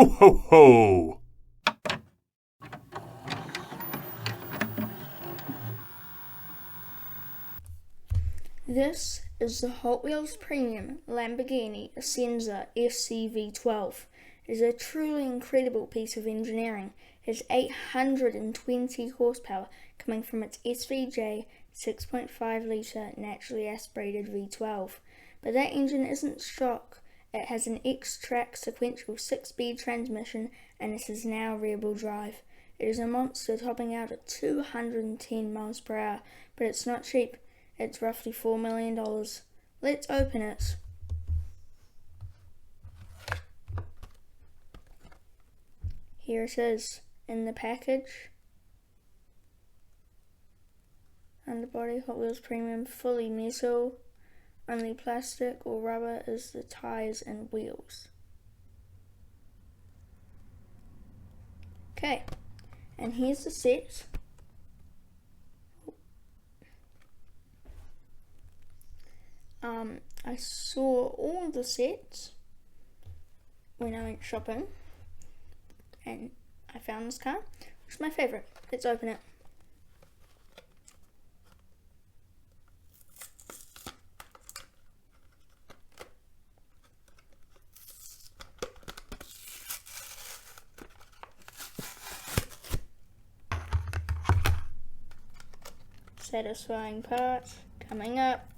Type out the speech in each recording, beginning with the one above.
Ho, ho, ho! This is the Hot Wheels Premium Lamborghini Essenza SCV12. It is a truly incredible piece of engineering. It has 820 horsepower coming from its SVJ 6.5 litre naturally aspirated V12. But that engine isn't stock. It has an X-Track sequential 6-speed transmission and it is now rear-wheel drive. It is a monster topping out at 210 miles per hour, but it's not cheap. It's roughly $4 million. Let's open it. Here it is in the package. Underbody Hot Wheels Premium, fully metal. Only plastic or rubber is the tires and wheels. Okay, and here's the set. I saw all the sets when I went shopping and I found this car, which is my favourite. Let's open it. Satisfying part coming up.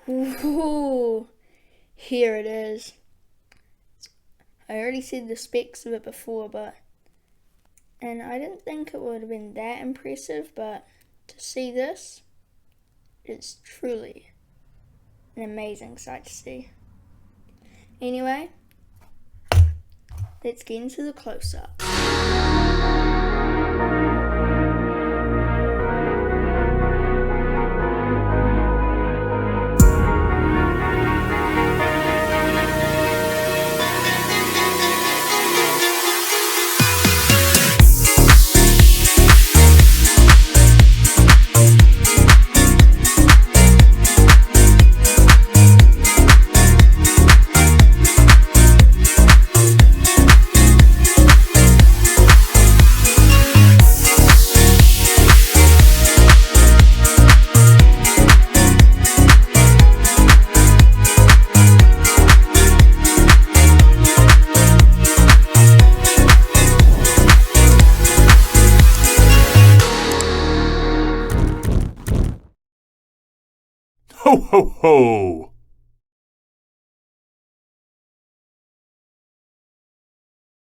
Ooh, here it is. I already said the specs of it before, and I didn't think it would have been that impressive, but to see this, it's truly an amazing sight to see. Anyway, let's get into the close-up. Ho, ho, ho!